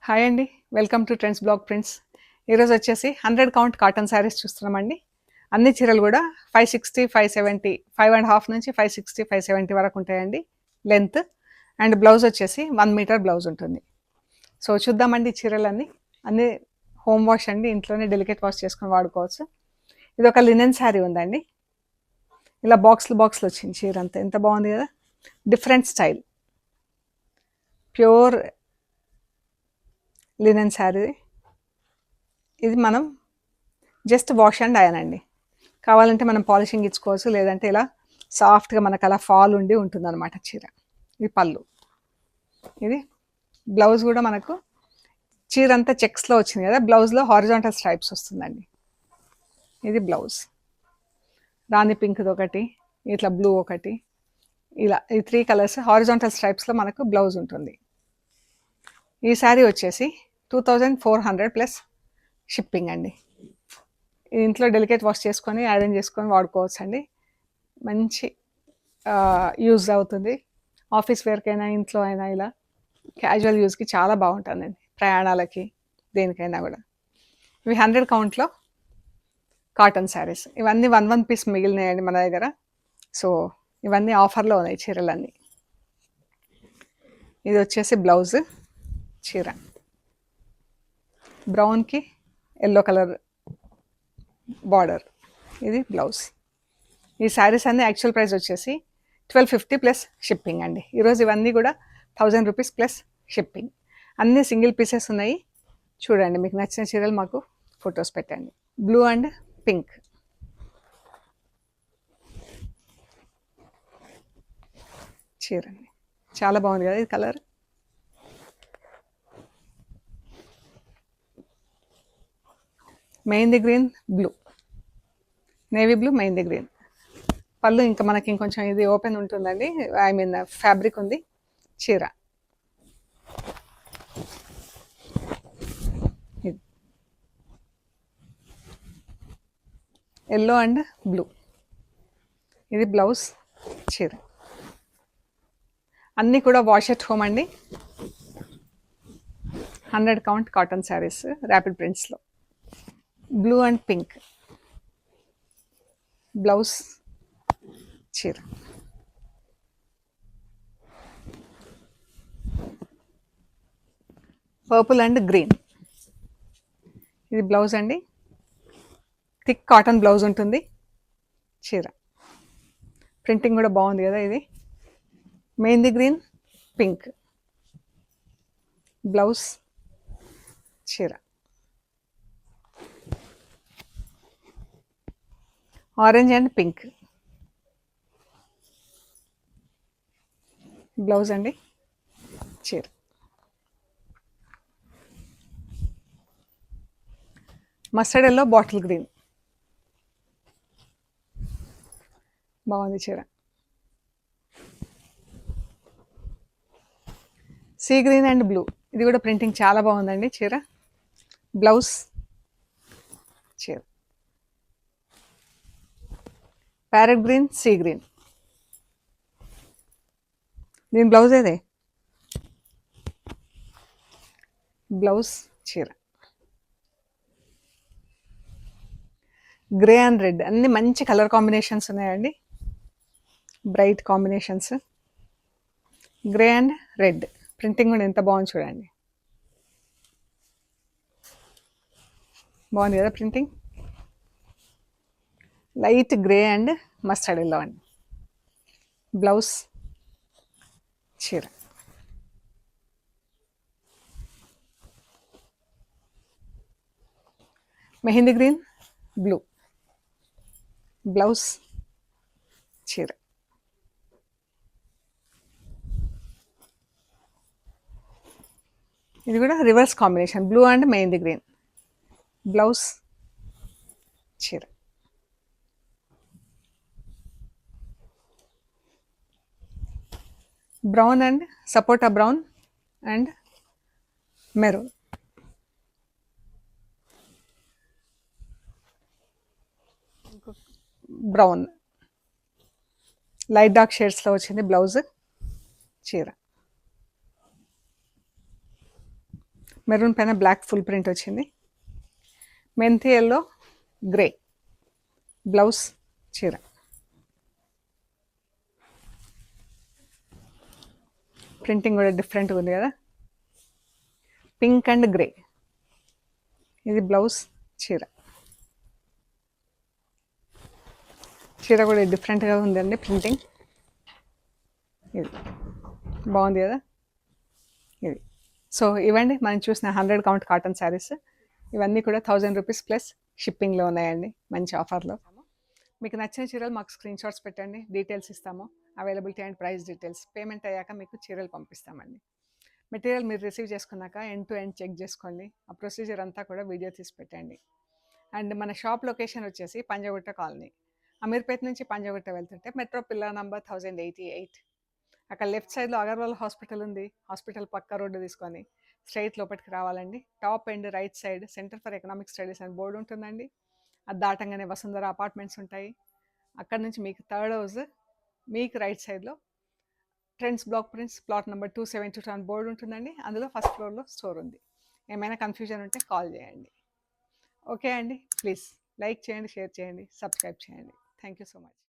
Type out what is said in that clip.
Hi అండి. Welcome to trends blog prints. ఈరోజు వచ్చేసి 100 కౌంట్ కాటన్ శారీస్ చూస్తున్నామండి. అన్ని చీరలు కూడా 560, 570, 5.5 నుంచి 560, 570 వరకు ఉంటాయండి లెంత్. అండ్ బ్లౌజ్ వచ్చేసి 1 మీటర్ బ్లౌజ్ ఉంటుంది. సో చూద్దామండి ఈ చీరలన్నీ. అన్నీ హోమ్ వాష్ అండి, ఇంట్లోనే డెలికేట్ వాష్ చేసుకొని వాడుకోవచ్చు. ఇది ఒక లినెన్ శారీ ఉందండి. ఇలా బాక్స్లు వచ్చింది చీర అంతా. ఎంత బాగుంది కదా, different style, pure linen sari. ఇది మనం జస్ట్ వాష్ అండ్ అయన్ అండి. కావాలంటే మనం పాలిషింగ్ ఇచ్చుకోవచ్చు, లేదంటే ఇలా సాఫ్ట్గా మనకు అలా ఫాల్ ఉండి ఉంటుంది అనమాట చీర. ఇది పళ్ళు. ఇది బ్లౌజ్ కూడా మనకు చీర అంతా చెక్స్లో వచ్చింది కదా, బ్లౌజ్లో హారిజాంటల్ స్ట్రైప్స్ వస్తుందండి. ఇది బ్లౌజ్. రాణి పింక్ది ఒకటి, ఇట్లా బ్లూ ఒకటి, ఇలా ఈ 3 కలర్స్ హారిజాంటల్ స్ట్రైప్స్లో మనకు బ్లౌజ్ ఉంటుంది. ఈ శారీ వచ్చేసి 2400 ప్లస్ షిప్పింగ్ అండి. ఇంట్లో డెలికేట్ వాష్ చేసుకొని ఐరన్ చేసుకొని వాడుకోవచ్చు అండి. మంచి యూజ్ అవుతుంది. ఆఫీస్ వేర్కైనా, ఇంట్లో అయినా, ఇలా క్యాజువల్ యూజ్కి చాలా బాగుంటుందండి, ప్రయాణాలకి దేనికైనా కూడా. ఇవి 100 కౌంట్లో కాటన్ శారీస్. ఇవన్నీ 1 పీస్ మిగిలినాయండి మన దగ్గర. సో ఇవన్నీ ఆఫర్లో ఉన్నాయి చీరలన్నీ. ఇది వచ్చేసి బ్లౌజ్ చీర, బ్రౌన్కి ఎల్లో కలర్ బార్డర్. ఇది బ్లౌజ్. ఈ శారీస్ అన్నీ యాక్చువల్ ప్రైస్ వచ్చేసి 1250 ప్లస్ షిప్పింగ్ అండి. ఈరోజు ఇవన్నీ కూడా 1000 రూపీస్ ప్లస్ షిప్పింగ్. అన్నీ సింగిల్ పీసెస్ ఉన్నాయి. చూడండి, మీకు నచ్చిన చీరలు మాకు ఫొటోస్ పెట్టండి. Blue and pink. చీర అండి, చాలా బాగుంది కదా ఇది colour. Mehndi green blue, navy blue, mehndi green. పళ్ళు ఇంకా మనకి ఇంకొంచెం ఇది ఓపెన్ ఉంటుందండి, ఐ మీన్ ఫ్యాబ్రిక్ ఉంది. చీర ఎల్లో అండ్ బ్లూ. ఇది బ్లౌజ్. చీర అన్నీ కూడా వాష్ ఎట్ హోమ్ అండి. 100 కౌంట్ కాటన్ శారీస్ ర్యాపిడ్ ప్రింట్స్లో. Blue and pink blouse. చీర పర్పుల్ అండ్ గ్రీన్. ఇది బ్లౌజ్ అండి, థిక్ కాటన్ బ్లౌజ్ ఉంటుంది. చీర ప్రింటింగ్ కూడా బాగుంది కదా. ఇది మెహందీ గ్రీన్ పింక్ బ్లౌజ్. చీర ఆరెంజ్ అండ్ పింక్ బ్లౌజ్ అండి. చీర మస్టర్డ్ ఎల్లో బాటిల్ గ్రీన్. బాగుంది చీర. Sea green and blue. ఇది కూడా ప్రింటింగ్ చాలా బాగుందండి చీర. బ్లౌజ్. చీర ప్యారెట్ గ్రీన్, సీ గ్రీన్. దీని బ్లౌజ్ ఏదే. బ్లౌజ్. చీర గ్రే అండ్ రెడ్. అన్ని మంచి కలర్ కాంబినేషన్స్ ఉన్నాయండి, bright combinations. Grey and red printing కూడా ఎంత బాగుంది చూడండి. బాగుంది కదా printing. Light grey and mustard yellow అండి. బ్లౌజ్. చీర మెహందీ గ్రీన్ బ్లూ బ్లౌజ్. చీర ఇది కూడా reverse combination, blue and mehndi green blouse. చీర brown and sapota brown and maroon. Brown light dark షేడ్స్లో వచ్చింది బ్లౌజ్. చీర మెరూన్ పైన బ్లాక్ ఫుల్ ప్రింట్ వచ్చింది. మెంతి ఎల్లో గ్రే బ్లౌజ్ చీర. ప్రింటింగ్ కూడా డిఫరెంట్గా ఉంది కదా, పింక్ అండ్ గ్రే. ఇది బ్లౌజ్ చీర. చీర కూడా డిఫరెంట్గా ఉందండి ప్రింటింగ్. ఇది బాగుంది కదా. ఇది సో ఇవ్వండి మనం చూసిన 100 కౌంట్ కాటన్ శారీస్. ఇవన్నీ కూడా 1000 రూపీస్ ప్లస్ షిప్పింగ్లో ఉన్నాయండి, మంచి ఆఫర్లో. మీకు నచ్చిన చీరలు మాకు స్క్రీన్ షాట్స్ పెట్టండి, డీటెయిల్స్ ఇస్తాము, availability and price details. Payment అయ్యాక మీకు చీరలు పంపిస్తామండి. మెటీరియల్ మీరు రిసీవ్ చేసుకున్నాక ఎండ్ టు ఎండ్ చెక్ చేసుకోండి. ఆ ప్రొసీజర్ అంతా కూడా వీడియో తీసి పెట్టండి. అండ్ మన షాప్ లొకేషన్ వచ్చేసి పంజగుట్ట కాలనీ. అమీర్పేట నుంచి పంజగుట్ట వెళ్తుంటే మెట్రో పిల్లర్ నంబర్ 1088. అక్కడ లెఫ్ట్ సైడ్లో అగర్వాల్ హాస్పిటల్ ఉంది. హాస్పిటల్ పక్క రోడ్డు తీసుకొని స్ట్రైట్ లోపలికి రావాలండి. Top and right side centre for economic studies అని బోర్డు ఉంటుందండి. అది దాటంగానే వసుంధర అపార్ట్మెంట్స్ ఉంటాయి. అక్కడ నుంచి మీకు థర్డ్ హౌస్, మీకు రైట్ సైడ్లో trends block prints plot number 272 అని బోర్డు ఉంటుందండి. అందులో ఫస్ట్ ఫ్లోర్లో స్టోర్ ఉంది. ఏమైనా కన్ఫ్యూజన్ ఉంటే కాల్ చేయండి. ఓకే అండి, ప్లీజ్ లైక్ చేయండి, షేర్ చేయండి, సబ్స్క్రైబ్ చేయండి. Thank you so much.